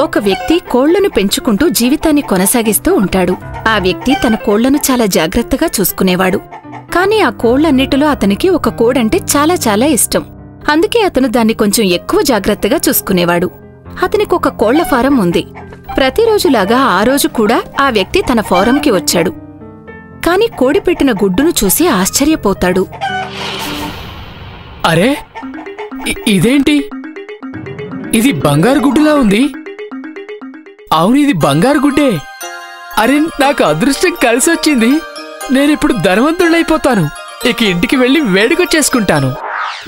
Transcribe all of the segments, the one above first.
ఒక వ్యక్తి కోళ్లను పెంచుకుంటూ జీవితాన్ని కొనసాగిస్తూ ఉంటాడు. ఆ వ్యక్తి తన కోళ్లను చాలా జాగ్రత్తగా చూసుకునేవాడు. కాని ఆ కోళ్లన్నిటిలో అతనికి ఒక కోడంటే చాలా చాలా ఇష్టం. అందుకే అతను దాన్ని కొంచెం ఎక్కువ జాగ్రత్తగా చూసుకునేవాడు. అతనికొక కోళ్ల ఫారం ఉంది. ప్రతిరోజులాగా ఆ రోజు కూడా ఆ వ్యక్తి తన ఫారంకి వచ్చాడు. కాని కోడి పెట్టిన గుడ్డును చూసి ఆశ్చర్యపోతాడు. అరే, ఇదేంటి? ఇది బంగారు గుడ్డులా ఉంది. అవును, ఇది బంగారు గుడ్డే. అరే, నాకు అదృష్టం కలిసొచ్చింది. నేనిప్పుడు ధనవంతుడైపోతాను. ఇక ఇంటికి వెళ్లి వేడుకొచ్చేసుకుంటాను.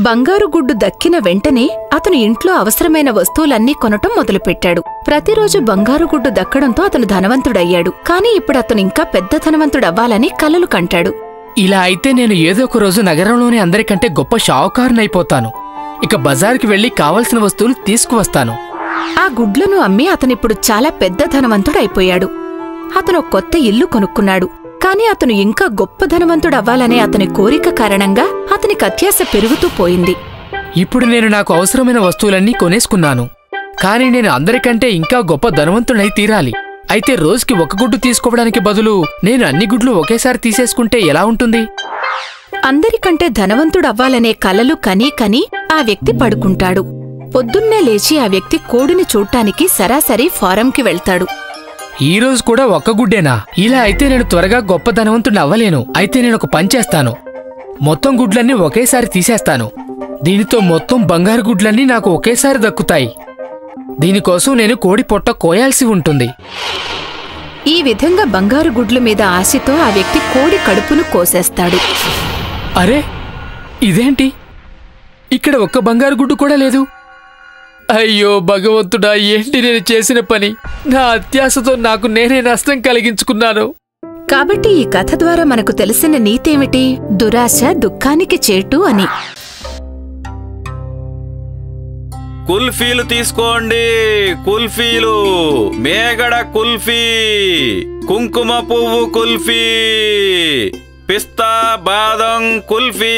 బంగారు గుడ్డు దక్కిన వెంటనే అతను ఇంట్లో అవసరమైన వస్తువులన్నీ కొనటం మొదలుపెట్టాడు. ప్రతిరోజు బంగారు గుడ్డు దక్కడంతో అతను ధనవంతుడయ్యాడు. కాని ఇప్పుడు అతను ఇంకా పెద్ద ధనవంతుడవ్వాలని కలలు కంటాడు. ఇలా అయితే నేను ఏదో ఒక రోజు నగరంలోని అందరికంటే గొప్ప షావుకారునైపోతాను. ఇక బజారుకి వెళ్లి కావలసిన వస్తువులు తీసుకువస్తాను. ఆ గుడ్లను అమ్మి అతనిప్పుడు చాలా పెద్ద ధనవంతుడైపోయాడు. అతను కొత్త ఇల్లు కొనుక్కున్నాడు. కాని అతను ఇంకా గొప్ప ధనవంతుడవ్వాలనే అతని కోరిక కారణంగా అతనికి అత్యాశ పెరుగుతూ పోయింది. ఇప్పుడు నేను నాకు అవసరమైన వస్తువులన్నీ కొనేసుకున్నాను. కాని నేను అందరికంటే ఇంకా గొప్ప ధనవంతుడై తీరాలి. అయితే రోజుకి ఒక గుడ్డు తీసుకోవడానికి బదులు నేను అన్ని గుడ్లు ఒకేసారి తీసేసుకుంటే ఎలా ఉంటుంది? అందరికంటే ధనవంతుడవ్వాలనే కలలు కనీ కనీ ఆ వ్యక్తి పడుకుంటాడు. పొద్దున్నే లేచి ఆ వ్యక్తి కోడిని చూడ్డానికి సరాసరి ఫారంకి వెళ్తాడు. ఈ రోజు కూడా ఒక్క గుడ్డేనా? ఇలా అయితే నేను త్వరగా గొప్ప ధనవంతుడిని అవ్వలేను. అయితే నేను ఒక పని చేస్తాను. మొత్తం గుడ్లన్నీ ఒకేసారి తీసేస్తాను. దీనితో మొత్తం బంగారు గుడ్లన్నీ నాకు ఒకేసారి దక్కుతాయి. దీనికోసం నేను కోడి పొట్ట కోయాల్సి ఉంటుంది. ఈ విధంగా బంగారు గుడ్ల మీద ఆశతో ఆ వ్యక్తి కోడి కడుపును కోసేస్తాడు. అరే, ఇదేంటి? ఇక్కడ ఒక్క బంగారు గుడ్డు కూడా లేదు. అయ్యో భగవంతుడా, ఏంటి నేను చేసిన పని? నా అత్యాశతో నాకు నేనే నష్టం కలిగించుకున్నాను. కాబట్టి ఈ కథ ద్వారా మనకు తెలిసిన నీతేమిటి? దురాశ దుఃఖానికి చేటు అని. కుల్ఫీలు తీసుకోండి. కుల్ఫీలు, మేగడ కుల్ఫీ, కుంకుమ పువ్వు కుల్ఫీ, పిస్తా బాదం కుల్ఫీ.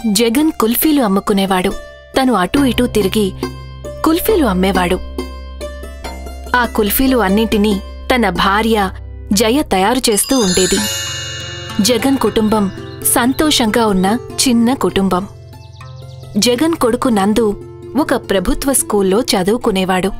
జగన్ కుల్ఫీలు అమ్ముకునేవాడు. తను అటూ ఇటూ తిరిగి కుల్ఫీలు అమ్మేవాడు. ఆ కుల్ఫీలు అన్నింటినీ తన భార్య జయ తయారు చేస్తూ ఉండేది. జగన్ కుటుంబం సంతోషంగా ఉన్న చిన్న కుటుంబం. జగన్ కొడుకు నందు ఒక ప్రభుత్వ స్కూల్లో చదువుకునేవాడు.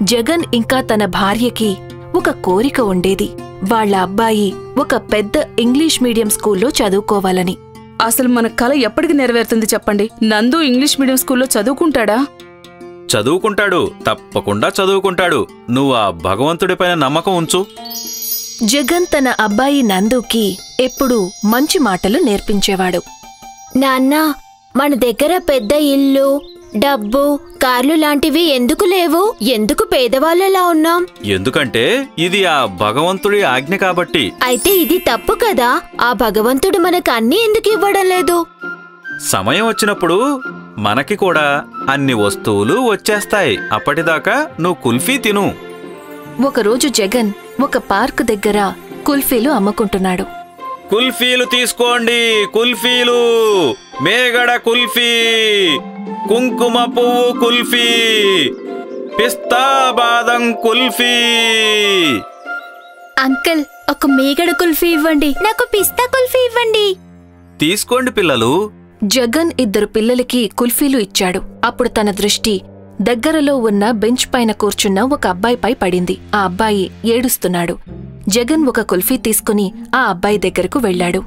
జగన్ ఇంకా తన భార్యకి ఒక కోరిక ఉండేది. వాళ్ల అబ్బాయి ఒక పెద్ద ఇంగ్లీష్ మీడియం స్కూల్లో చదువుకోవాలని. అసలు మన కల ఎప్పటికి నెరవేరుతుంది చెప్పండి? నందు ఇంగ్లీష్ మీడియం స్కూల్లో చదువుకుంటాడా? చదువుకుంటాడు, తప్పకుండా చదువుకుంటాడు. నువ్వు ఆ భగవంతుడిపైన నమ్మకం ఉంచు. జగన్ తన అబ్బాయి నందుకి ఎప్పుడూ మంచి మాటలు నేర్పించేవాడు. నాన్నా, మన దగ్గర పెద్ద ఇల్లు, డబ్బు, కార్లు లాంటివి ఎందుకు లేవు? ఎందుకు పేదవాళ్ళలా ఉన్నాం? ఎందుకంటే ఇది ఆ భగవంతుడి ఆజ్ఞ కాబట్టి. అయితే ఇది తప్పు కదా? ఆ భగవంతుడు మనకు అన్నీ ఎందుకు ఇవ్వడం లేదు? సమయం వచ్చినప్పుడు మనకి కూడా అన్ని వస్తువులు వచ్చేస్తాయి. అప్పటిదాకా నువ్వు కుల్ఫీ తిను. ఒకరోజు జగన్ ఒక పార్క్ దగ్గర కుల్ఫీలు అమ్ముకుంటున్నాడు. కుల్ఫీలు తీసుకోండి. కుల్ఫీలు, మేగడ కుల్ఫీ, కుంకుమ పువ్వు కుల్ఫీ, పిస్తా బాదం కుల్ఫీ. అంకుల్, ఒక మేగడ కుల్ఫీ ఇవ్వండి. నాకు పిస్తా కుల్ఫీ ఇవ్వండి. తీసుకోండి పిల్లలు. జగన్ ఇద్దరు పిల్లలకి కుల్ఫీలు ఇచ్చాడు. అప్పుడు తన దృష్టి దగ్గరలో ఉన్న బెంచ్ పైన కూర్చున్న ఒక అబ్బాయిపై పడింది. ఆ అబ్బాయి ఏడుస్తున్నాడు. జగన్ ఒక కుల్ఫీ తీసుకుని ఆ అబ్బాయి దగ్గరకు వెళ్లాడు.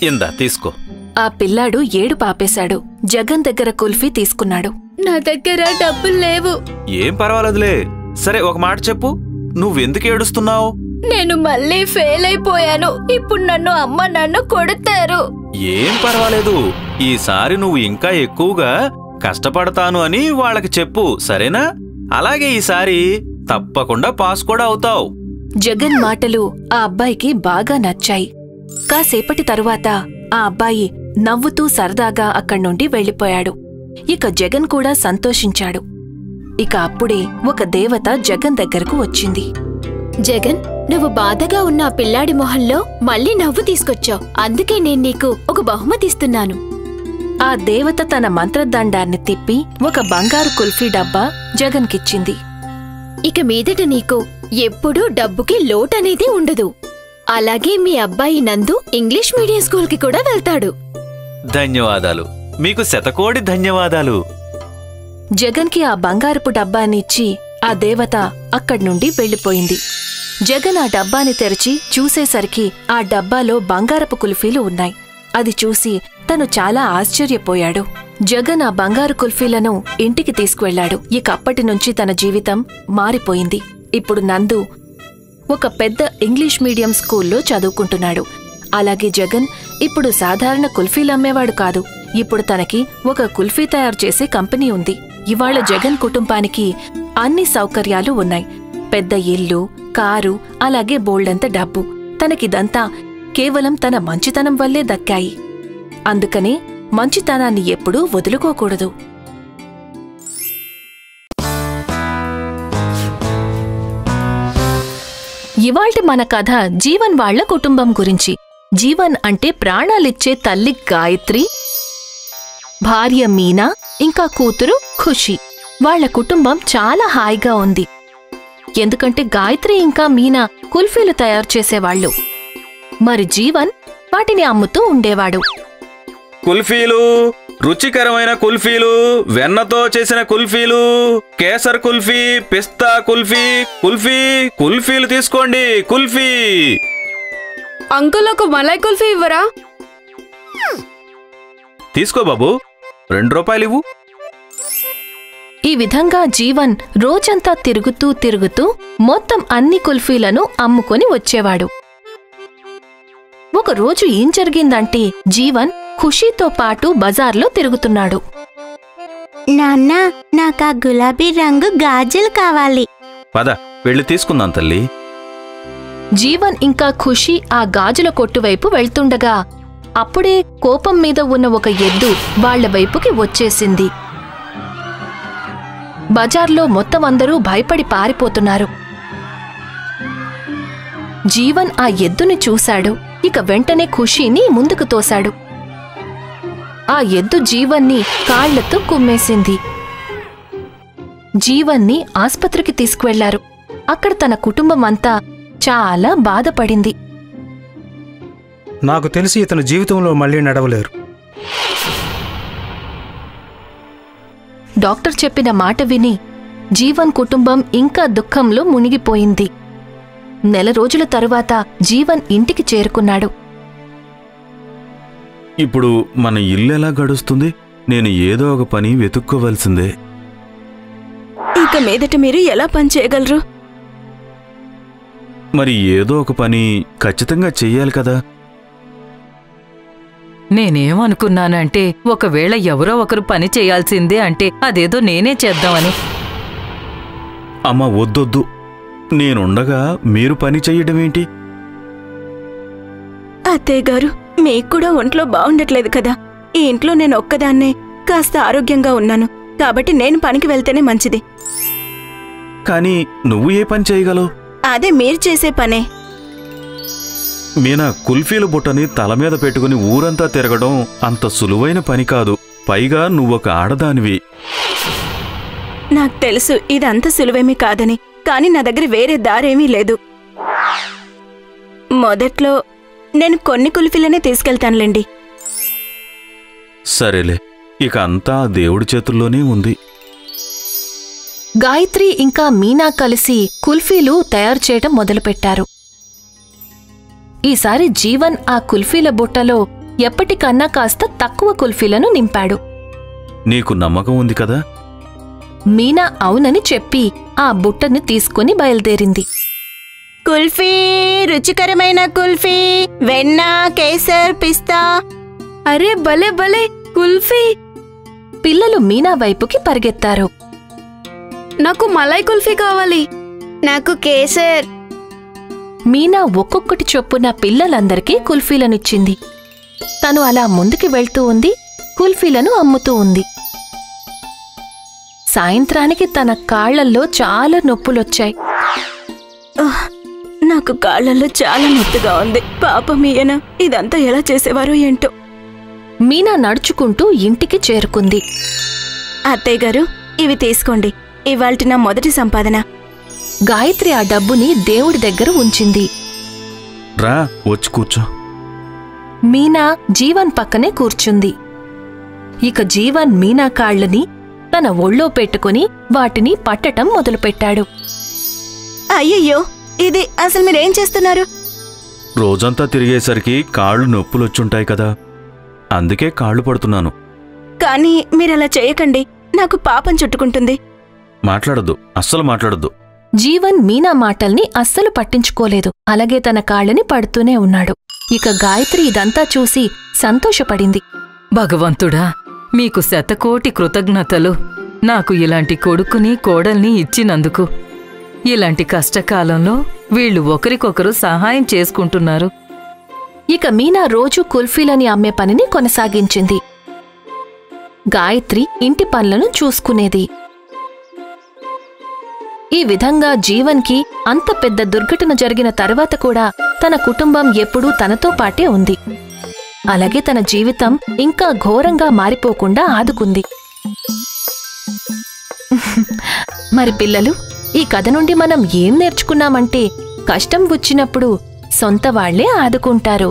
ఇందా తీసుకో. ఆ పిల్లాడు ఏడు పాపేశాడు. జగన్ దగ్గర కుల్ఫీ తీసుకున్నాడు. నా దగ్గర డబ్బులు లేవు. ఏం పర్వాలేదులే. సరే, ఒక మాట చెప్పు, నువ్వెందుకు ఏడుస్తున్నావు? నేను మళ్ళీ ఫెయిల్ అయిపోయాను. ఇప్పుడు నన్ను అమ్మ నాన్న కొడతారు. ఏం పర్వాలేదు. ఈసారి నువ్వు ఇంకా ఎక్కువగా కష్టపడతాను అని వాళ్ళకి చెప్పు, సరేనా? అలాగే ఈసారి తప్పకుండా పాస్ కూడా అవుతావు. జగన్ మాటలు ఆ అబ్బాయికి బాగా నచ్చాయి. కాసేపటి తరువాత ఆ అబ్బాయి నవ్వుతూ సరదాగా అక్కడ్నుండి వెళ్ళిపోయాడు. ఇక జగన్ కూడా సంతోషించాడు. ఇక అప్పుడే ఒక దేవత జగన్ దగ్గరకు వచ్చింది. జగన్, నువ్వు బాధగా ఉన్న ఆ పిల్లాడి మొహంలో మళ్ళీ నవ్వు తీసుకొచ్చావు. అందుకే నేను నీకు ఒక బహుమతి ఇస్తున్నాను. ఆ దేవత తన మంత్రదండాన్ని తిప్పి ఒక బంగారు కుల్ఫీ డబ్బా జగన్కిచ్చింది. ఇక మీదట నీకు ఎప్పుడూ డబ్బుకి లోటనేది ఉండదు. అలాగే మీ అబ్బాయి నందు ఇంగ్లీష్ మీడియం స్కూల్కి కూడా వెళ్తాడు. ధన్యవాదాలు, మీకు శతకోటి ధన్యవాదాలు. జగన్కి ఆ బంగారపు డబ్బానిచ్చి ఆ దేవత అక్కడ్నుండి వెళ్ళిపోయింది. జగన్ ఆ డబ్బాని తెరిచి చూసేసరికి ఆ డబ్బాలో బంగారపు కుల్ఫీలు ఉన్నాయి. అది చూసి తను చాలా ఆశ్చర్యపోయాడు. జగన్ ఆ బంగారు కుల్ఫీలను ఇంటికి తీసుకువెళ్లాడు. ఇక అప్పటినుంచి తన జీవితం మారిపోయింది. ఇప్పుడు నందు ఒక పెద్ద ఇంగ్లీష్ మీడియం స్కూల్లో చదువుకుంటున్నాడు. అలాగే జగన్ ఇప్పుడు సాధారణ కుల్ఫీలు అమ్మేవాడు కాదు. ఇప్పుడు తనకి ఒక కుల్ఫీ తయారు చేసే కంపెనీ ఉంది. ఇవాళ జగన్ కుటుంబానికి అన్ని సౌకర్యాలు ఉన్నాయి. పెద్ద ఇల్లు, కారు, అలాగే బోల్డంత డబ్బు. తనకిదంతా కేవలం తన మంచితనం వల్లే దక్కాయి. అందుకనే మంచితనాన్ని ఎప్పుడూ వదులుకోకూడదు. ఇవాల్టి మన కథ జీవన్ వాళ్ల కుటుంబం గురించి. జీవన్ అంటే ప్రాణాలిచ్చే తల్లి గాయత్రి, భార్య మీనా, ఇంకా కూతురు ఖుషి. వాళ్ల కుటుంబం చాలా హాయిగా ఉంది. ఎందుకంటే గాయత్రి ఇంకా మీనా కుల్ఫీలు తయారు చేసేవాళ్లు. మరి జీవన్ వాటిని అమ్ముతూ ఉండేవాడు. కుల్ఫీలు, రుచికరమైన కుల్ఫీలు, వెన్నతో చేసిన కుల్ఫీలు, కేసర్ కుల్ఫీ, పిస్తా కుల్ఫీ, కుల్ఫీలు తీసుకోండి. కుల్ఫీ. అంకుల్, ఒక మలై కుల్ఫీ ఇవ్వరా? తీసుకో బాబు, 2 రూపాయలు ఇవ్వు. ఈ విధంగా జీవన్ రోజంతా తిరుగుతూ మొత్తం అన్ని కుల్ఫీలను అమ్ముకొని వచ్చేవాడు. ఒకరోజు ఏం జరిగిందంటే జీవన్ ఖుషీతో పాటు బజార్లో తిరుగుతున్నాడు. నాన్న, నాకా గులాబీ రంగు గాజులు కావాలి. పద, వెళ్ళి తీసుకుందాం తల్లి. జీవన్ ఇంకా ఖుషి ఆ గాజుల కొట్టువైపు వెళ్తుండగా అప్పుడే కోపం మీద ఉన్న ఒక ఎద్దు వాళ్ల వైపుకి వచ్చేసింది. బజార్లో మొత్తం అందరూ భయపడి పారిపోతున్నారు. జీవన్ ఆ ఎద్దుని చూశాడు. ఇక వెంటనే ఖుషీని ముందుకు తోశాడు. ఆ ఎద్దు జీవన్ని కాళ్లతో కుమ్మేసింది. జీవన్ని ఆస్పత్రికి తీసుకువెళ్లారు. అక్కడ తన కుటుంబం అంతా చాలా బాధపడింది. నాకు తెలిసి ఇతను జీవితంలో మళ్లీ నడవలేరు. డాక్టర్ చెప్పిన మాట విని జీవన్ కుటుంబం ఇంకా దుఃఖంలో మునిగిపోయింది. నెల రోజుల తరువాత జీవన్ ఇంటికి చేరుకున్నాడు. ఇప్పుడు మన ఇల్లు ఎలా గడుస్తుంది? నేను ఏదో ఒక పని వెతుక్కోవలసిందే. ఇక మీదట మీరు ఎలా పని చేయగలరు? మరి ఏదో ఒక పని ఖచ్చితంగా చెయ్యాలి కదా. నేనేమనుకున్నానంటే ఒకవేళ ఎవరో ఒకరు పని చేయాల్సిందే అంటే అదేదో నేనే చేద్దామని. అమ్మ, వద్దొద్దు. నేనుండగా మీరు పని చెయ్యడమేంటి? అత్తయ్య గారు, మీకు కూడా ఒంట్లో బాగుండట్లేదు కదా. ఈ ఇంట్లో నేను ఒక్కదాన్నే కాస్త ఆరోగ్యంగా ఉన్నాను కాబట్టి నేను పనికి వెళ్తేనే మంచిది. కానీ నువ్వు ఏ పని చేయగలవు? అదే మీరు చేసే పనే. మీనా, కుల్ఫీల బుట్టని తల మీద పెట్టుకుని ఊరంతా తిరగడం అంత సులువైన పని కాదు. పైగా నువ్వొక ఆడదానివి. నాకు తెలుసు ఇదంత సులువేమీ కాదని, కానీ నా దగ్గర వేరే దారేమీ లేదు. మొదట్లో నేను కొన్ని కుల్ఫీలనే తీసుకెళ్తానులేండి. సరేలే, ఇక అంతా దేవుడి చేతుల్లోనే ఉంది. గాయత్రి ఇంకా మీనా కలిసి కుల్ఫీలు తయారు చేయటం మొదలుపెట్టారు. ఈసారి జీవన్ ఆ కుల్ఫీల బుట్టలో ఎప్పటికన్నా కాస్త తక్కువ కుల్ఫీలను నింపాడు. నీకు నమ్మకం ఉంది కదా? మీనా అవునని చెప్పి ఆ బుట్టని తీసుకుని బయలుదేరింది. కుల్ఫీ, రుచికరమైన కుల్ఫీ, వెన్న, కేసర్, పిస్తా. అరే భలే భలే కుల్ఫీ! పిల్లలు మీనా వైపుకి పరిగెత్తారు. నాకు మలై కుల్ఫీ కావాలి. నాకు కేసర్. మీనా ఒక్కొక్కటి చొప్పున పిల్లలందరికీ కుల్ఫీలనిచ్చింది. తను అలా ముందుకి వెళ్తూ ఉంది, కుల్ఫీలను అమ్ముతూ ఉంది. సాయంత్రానికి తన కాళ్లల్లో చాలా నొప్పులొచ్చాయి. నాకు కాళ్లలో చాలా నొప్పిగా ఉంది. పాపం ఈయన ఇదంతా ఎలా చేసేవారో ఏంటో. మీనా నడుచుకుంటూ ఇంటికి చేరుకుంది. అత్తయ్య గారు, ఇవి తీసుకోండి. ఇవాల్టి నా మొదటి సంపాదన. గాయత్రి ఆ డబ్బుని దేవుడి దగ్గర ఉంచింది. రా వచ్చి కూర్చో. మీనా జీవన్ పక్కనే కూర్చుంది. ఇక జీవన్ మీనా కాళ్ళని తన ఒళ్ళో పెట్టుకుని వాటిని పట్టటం మొదలుపెట్టాడు. అయ్యయ్యో, ఇది అసలు మీరేం చేస్తున్నారు? రోజంతా తిరిగేసరికి కాళ్ళు నొప్పులొచ్చుంటాయి కదా, అందుకే కాళ్ళు పడుతున్నాను. కానీ మీరలా చేయకండి, నాకు పాపం చుట్టుకుంటుంది. మాట్లాడద్దు, అస్సలు మాట్లాడద్దు. జీవన్ మీనా మాటల్ని అస్సలు పట్టించుకోలేదు. అలాగే తన కాళ్ళని పడుతూనే ఉన్నాడు. ఇక గాయత్రి ఇదంతా చూసి సంతోషపడింది. భగవంతుడా, మీకు శతకోటి కృతజ్ఞతలు. నాకు ఇలాంటి కొడుకుని కోడల్ని ఇచ్చినందుకు. ఇలాంటి కష్టకాలంలో వీళ్ళు ఒకరికొకరు సహాయం చేసుకుంటున్నారు. ఇక మీనా రోజూ కుల్ఫీలని అమ్మే పనిని కొనసాగించింది. గాయత్రి ఇంటి పనులను చూసుకునేది. ఈ విధంగా జీవన్కి అంత పెద్ద దుర్ఘటన జరిగిన తర్వాత కూడా తన కుటుంబం ఎప్పుడూ తనతో పాటే ఉంది. అలాగే తన జీవితం ఇంకా ఘోరంగా మారిపోకుండా ఆదుకుంది. మరి పిల్లలు, ఈ కథ నుండి మనం ఏం నేర్చుకున్నామంటే, కష్టం వచ్చినప్పుడు సొంత వాళ్లే ఆదుకుంటారు.